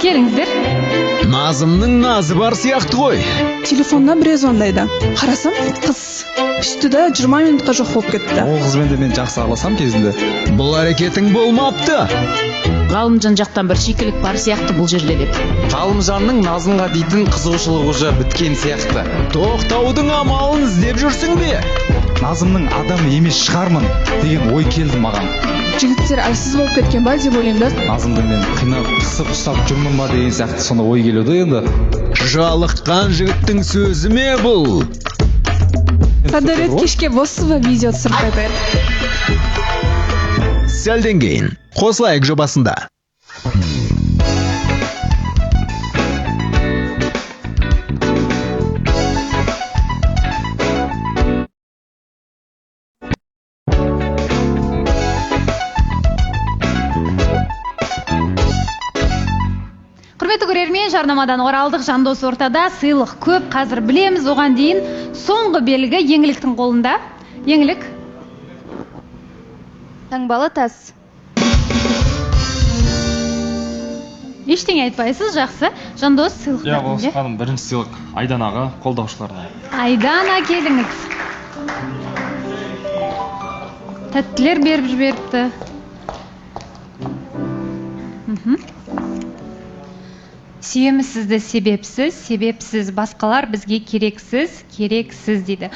Келіңіздер. Назымның назы бар сияқты ғой. Телефондан біреу звондайды. Қарасам, қыз үстіде 20 минутқа жоқ болып кетті. Ол қызбен де мен жақсы араласам кезінде. Бұл әрекетің болмапты. Ғалымжан жақтан бір шикілік бар сияқты бұл жерде деп. Ғалымжанның Назымға дейтін қызығушылығы уже біткен сияқты. Тоқтаудың амалын іздеп жүрсің бе? Назымның адамы емес шығармын деген ой келді маған. Жігіттер әлсіз болып кеткен ба деп ойлаймын да. Назымды мен қинап қысып ұстап жүрмін ба деген сияқты сонда ой келеді енді. Жалыққан жігіттің сөзі ме бұл? Садорет кешке боссыз ба видео түсіріп қайтайық. Сәлден кейін қосылайық жобасында. Құрметті көрермен, жарнамадан оралдық. Жандос ортада, сыйлық көп, қазір білеміз. Оған дейін соңғы белгі еңліктің қолында. Еңлік. Таңбалы тас. Ештеңе айтпайсыз, жақсы. Жандос, сыйлық Иә, осы ханым, бірінші сыйлық Айданаға, қолдаушыларына. Айдана, келіңіз. Тәттілер беріп жіберіпті. Сүйеміз сізді себепсіз, себепсіз басқалар бізге керексіз, керексіз дейді.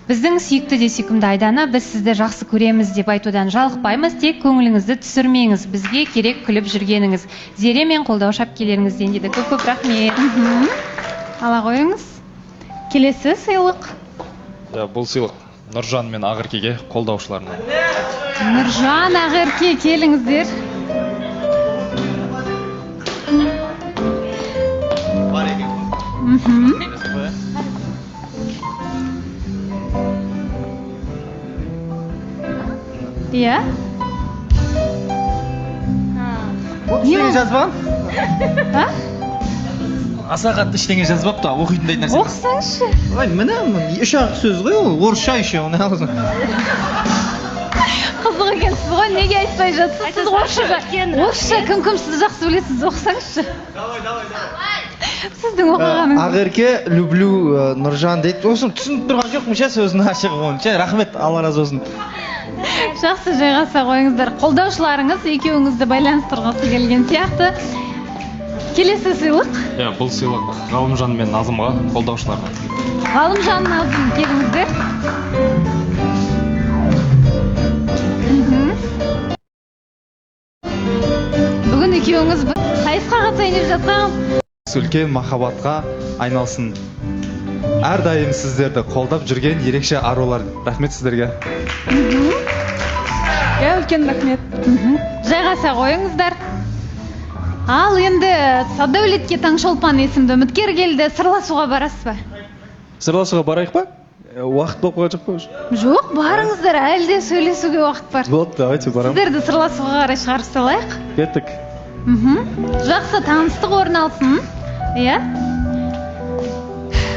Біздің сүйікті де сүйкімді Айдана, біз сізді жақсы көреміз деп айтудан жалықпаймыз, тек көңіліңізді түсірмеңіз, бізге керек күліп жүргеніңіз. Зере мен қолдаушы әпкелеріңізден дейді. Көп рахмет. Ала қойыңыз. Келесі сыйлық. Бұл сыйлық Нұржан мен Ақеркеге, қолдаушыларына. Нұржан, Ақерке, келіңіздер. Иә? Ештеңе жазбаған? А? Аса қатты ештеңе жазбапты, оқитындай нәрсе. Оқысаңызшы. Ой, міне, үш ақ сөз ғой ол, орысша еще, оны аласың. Қызық екенсіз ғой, неге айтпай жатсыз? Сіз орысша кім сіз жақсы білесіз, оқысаңызшы. Сіздің оқығаныңыз. Ақерке, люблю Нұржан дейді. Осыны түсініп тұрған жоқпын ше сөзінің ашығы бойынша. Рахмет, Алла разы болсын. Жақсы, жайғаса қойыңыздар. Қолдаушыларыңыз екеуіңізді байланыстырғысы келген сияқты. Келесі сыйлық. Иә, бұл сыйлық Ғалымжан мен Назымға, қолдаушыларына. Ғалымжан, Назым, келіңіздер. Бүгін екеуіңіз сайысқа қатысайын деп жатқан. Үлкен махаббатқа айналсын. Әрдайым сіздерді қолдап жүрген ерекше арулар. Рахмет сіздерге. Иә, үлкен рахмет. Жайғаса қойыңыздар. Ал енді Садәулетке Таңшолпан есімді үміткер келді. Сырласуға барасыз ба? Сырласуға барайық па? Уақыт болып қойған жоқ па уже? Жоқ, барыңыздар, әлі де сөйлесуге уақыт бар. Болды, давайте барамыз. Сіздерді сырласуға қарай шығарып салайық. Кеттік. Жақсы, таныстық орын алсын. Иә?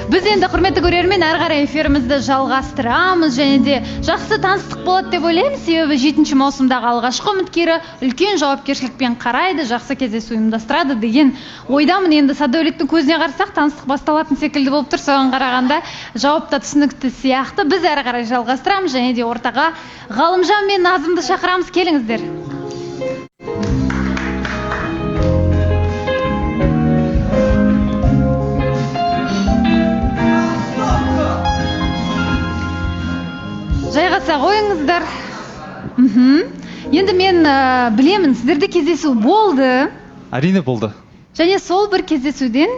Біз енді құрметті көрермен әрі қарай эфирімізді жалғастырамыз және де жақсы таныстық болады деп ойлаймыз, себебі 7 маусымдағы алғашқы үміткері үлкен жауапкершілікпен қарайды, жақсы кездесу ұйымдастырады деген ойдамын. Енді Садәулеттің көзіне қарасақ, таныстық басталатын секілді болып тұр, соған қарағанда жауапта түсінікті сияқты. Біз әрі қарай жалғастырамыз және де ортаға Ғалымжан мен Назымды шақырамыз, келіңіздер. Жайғаса қойыңыздар. Енді мен білемін, сіздерде кездесу болды. Әрине болды. Және сол бір кездесуден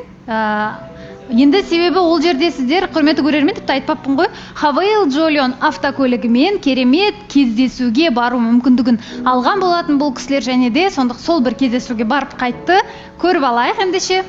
енді себебі ол жерде сіздер, құрметті көрермен, тіпті айтпаппын ғой, Хавейл Джолион автокөлігімен керемет кездесуге бару мүмкіндігін алған болатын бұл кісілер, және де сол бір кездесуге барып қайтты. Көріп алайық ендеше.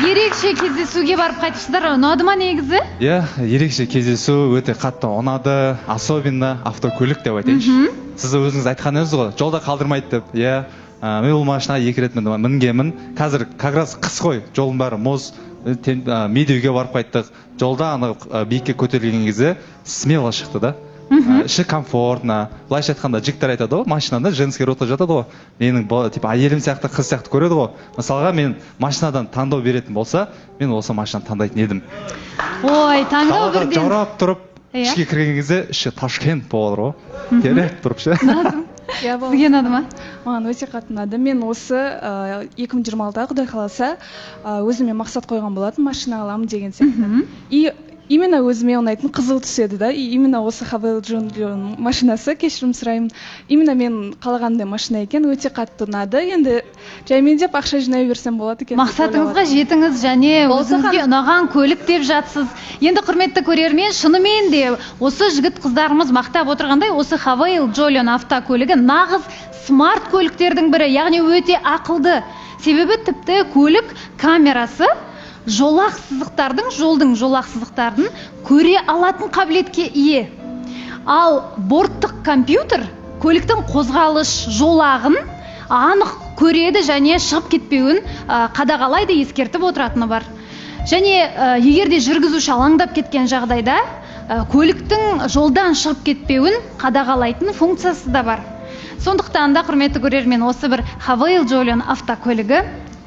ерекше кездесуге барып қайтыпсыздар, ұнады ма негізі? Иә, ерекше кездесу өте қатты ұнады, особенно автокөлік деп айтайыншы. Сіз өзіңіз айтқаныңыз ғой, жолда қалдырмайды деп. Иә, мен бұл машинаға 2 рет мінгенмін. Қазір как раз қыс қой, жолдың бәрі мұз, медеуге барып қайттық. Жолда ана биікке көтерілген кезде смело шықты да. Іші комфортно. Былайша айтқанда жігіттер айтады ғой, машинада женский ротта жатады ғой. Менің типа әйелім сияқты, қыз сияқты көреді ғой. Мысалға мен машинадан таңдау беретін болса, мен осы машинаны таңдайтын едім. Ой, таңдау бірден. Жаурап тұрып, ішке кірген кезде іші Ташкент болады ғой. Керек тұрып ше. Сізге ұнады ма? Маған өте қатты ұнады. Мен осы 2026-да Құдай қаласа өзіме мақсат қойған болатын, машина аламын деген сияқты. И именно өзіме ұнайтын қызыл түс еді да. И именно осы Хавейл Джолион машинасы, кешірім сұраймын. Именно мен қалағандай машина екен, өте қатты ұнады. Енді жаймен деп ақша жинай берсем болады екен. Мақсатыңызға жетіңіз және өзіңізге ұнаған көлік деп жатсыз. Енді құрметті көрермен, шынымен де осы жігіт қыздарымыз мақтап отырғандай, осы Хавейл Джолион автокөлігі нағыз смарт көліктердің бірі, яғни өте ақылды. Себебі тіпті көлік камерасы жолдың жолақ сызықтарын көре алатын қабілетке ие. Ал борттық компьютер көліктің қозғалыс жолағын анық көреді және шығып кетпеуін қадағалайды, ескертіп отыратыны бар. Және егер де жүргізуші алаңдап кеткен жағдайда көліктің жолдан шығып кетпеуін қадағалайтын функциясы да бар. Сондықтан да құрметті көрермен, осы бір Хавейл Джолион автокөлігі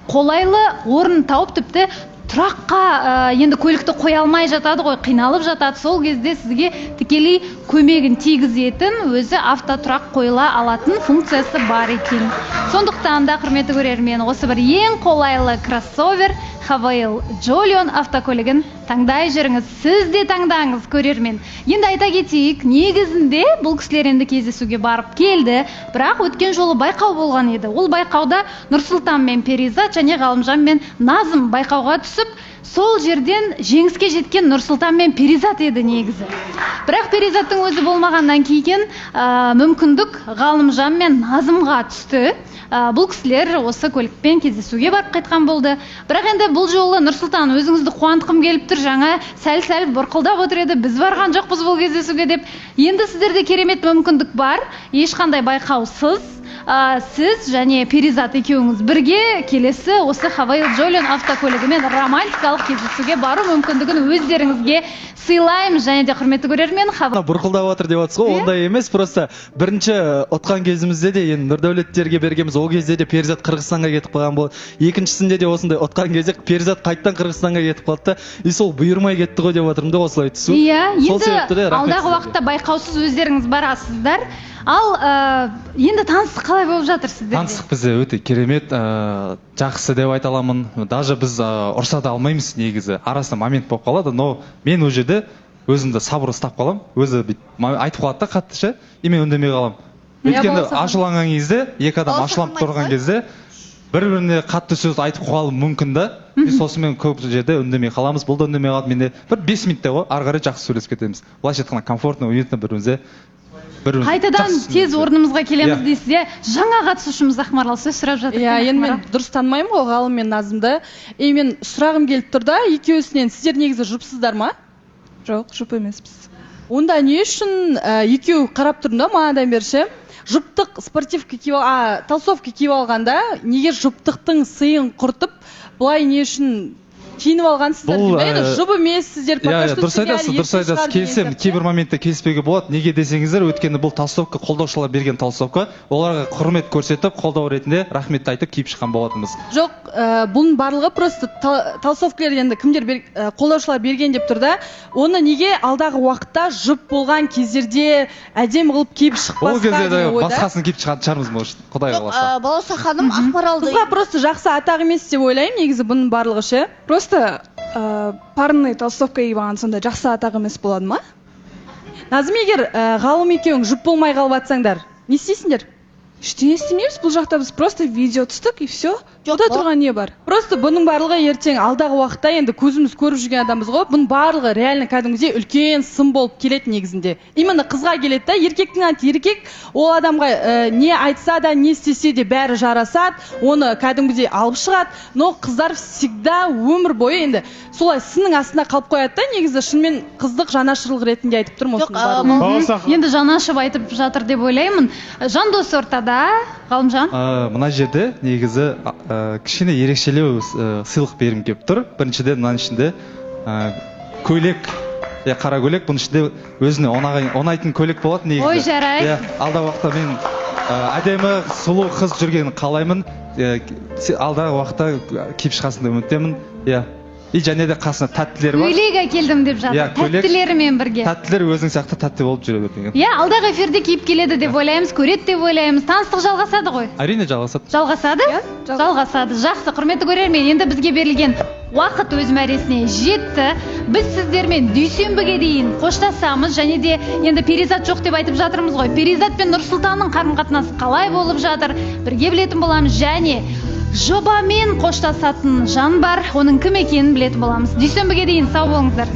қолайлы орын тауып, тіпті тұраққа енді көлікті қоя алмай жатады ғой, қиналып жатады. Сол кезде сізге тікелей көмегін тигізетін өзі автотұрақ қойыла алатын функциясы бар екен. Сондықтан да құрметті көрермен, осы бір ең қолайлы кроссовер Хавейл Джолион автокөлігін таңдай жүріңіз. Сіз де таңдаңыз, көрермен. Енді айта кетейік, негізінде бұл кісілер енді кездесуге барып келді, бірақ өткен жолы байқау болған еді. Ол байқауда Нұрсұлтан мен Перизат және Ғалымжан мен Назым байқауға түсіп, сол жерден жеңіске жеткен Нұрсұлтан мен Перизат еді негізі. Бірақ Перизаттың өзі болмағаннан кейін мүмкіндік Ғалымжан мен Назымға түсті. Бұл кісілер осы көлікпен кездесуге барып қайтқан болды. Бірақ енді бұл жолы Нұрсұлтан, өзіңізді қуантқым келіп тұр, жаңа сәл бұрқылдап отыр еді, біз барған жоқпыз бұл кездесуге деп. Енді сіздерде керемет мүмкіндік бар, ешқандай байқаусыз. Сіз және Перизат екеуіңіз бірге келесі осы Хавейл Джолион автокөлігімен романтикалық кездесуге бару мүмкіндігін өздеріңізге сыйлаймыз. Және де құрметті көрермен, бұрқылдап отыр деп отырсыз ғой, ондай емес. Просто бірінші отқан кезімізде де енді Нұрдәулеттерге бергенбіз, ол кезде де Перизат Қырғызстанға кетіп қалған болды. Екіншісінде де осындай отқан кезде Перизат қайттан Қырғызстанға кетіп қалды. И сол бұйырмай кетті ғой деп отырмын да, осылай түсу. Иә, енді алдағы уақытта байқаусыз өздеріңіз барасыздар. Ал енді таныстық қалай болып жатыр сіздерде? Таныстық бізде өте керемет, жақсы деп айта аламын. Даже біз ұрса да алмаймыз негізі. Арасында момент болып қалады, но мен ол жерде өзімді сабыр ұстап қалам. Өзі айтып қалады да қатты ше, и мен үндемей қалам. Өйткені ашуланған кезде, екі адам ашуланып тұрған кезде бір-біріне қатты сөз айтып қалуы мүмкін да. Сосын көп жерде үндемей қаламыз. Бұл да үндемей қалады. Менде бір 5 минутта ғой, ары қарай жақсы сөйлесіп кетеміз. Былайша айтқанда комфортно, уютно бірімізде. Қайтадан тез орнымызға келеміз дейсіз, иә? Жаңа қатысушымыз Ақмарал сөз сұрап жатыр. Иә, енді мен дұрыс танымаймын ғой Ғалым мен Назымды. Мен сұрағым келіп тұр да, екеуісінен сіздер негізі жұпсыздар ма? Жоқ, жұп емеспіз. Онда не үшін екеу қарап тұрдым да манадан бері ше? Жұптық спортивка киіп толстовка киіп алғанда, неге жұптықтың сыйын құртып, бұлай не үшін киініп алғансыздар дейді. Жұп емес, сіздер пока что дұрыс айтасыз, келсем, кейбір моментте келіспеуге болады. Неге десеңіздер, өткенде бұл толстовка қолдаушылар берген толстовка, оларға құрмет көрсетіп, қолдау ретінде рахметті айтып киіп шыққан болатынбыз. Жоқ, бұның барлығы просто толстовкалар енді кімдер қолдаушылар берген деп тұр да. Оны неге алдағы уақытта жұп болған кездерде әдемі қылып киіп шықпасқа деген ой да? Басқасын киіп шығатын шығармыз, может, Құдай қаласа. Балауса ханым Ақмаралды қызға просто жақсы атақ емес деп ойлаймын, негізі бұның барлығы ше. Просто парный толстовка киіп алған сонда жақсы атақ емес болады ма? Назым, егер Ғалым екеуің жұп болмай қалып атсаңдар, не істейсіңдер? Ештеңе істемейміз, бұл жақта біз просто видео түстік и все. Құда тұрған не бар? Просто бұның барлығы ертең алдағы уақытта енді көзіміз көріп жүрген адамбыз ғой. Бұның барлығы реально кәдімгідей үлкен сын болып келеді негізінде. Именно қызға келеді да, еркектің аты еркек, ол адамға не айтса да, не істесе де бәрі жарасады, оны кәдімгідей алып шығады. Но қыздар всегда өмір бойы енді солай сынның астына қалып қояды да, негізі шынымен қыздық жанашырлық ретінде айтып тұрмын осыны барлығын. Енді жанашып айтып жатыр деп ойлаймын. Жандос ортада, Ғалымжан. Мына жерде негізі кішкене ерекшелеу сыйлық бергім келіп тұр. Біріншіден мынаның ішінде көйлек, қара көйлек, бұның ішінде өзіне ұнайтын көйлек болады негізі. Ой, жарай. Алдағы уақытта мен әдемі сұлу қыз жүргенін қалаймын. Алдағы уақытта киіп шығасың деп үміттемін. И және де қасына тәттілер бар. Көйлек әкелдім деп жатыр. Тәттілерімен бірге. Тәттілер өзің сияқты тәтті болып жүре берген. Алдағы эфирде киіп келеді деп ойлаймыз, көреді деп ойлаймыз. Таныстық жалғасады ғой. Әрине жалғасады. Жалғасады? Жалғасады. Жақсы, құрметті көрермен, енді бізге берілген уақыт өз мәресіне жетті. Біз сіздермен дүйсенбіге дейін қоштасамыз, және де енді Перизат жоқ деп айтып жатырмыз ғой. Перизат пен Нұрсұлтанның қарым-қатынасы қалай болып жатыр? Бірге білетін боламыз, және жобамен қоштасатын жан бар, оның кім екенін білетін боламыз. Дүйсенбіге дейін сау болыңыздар.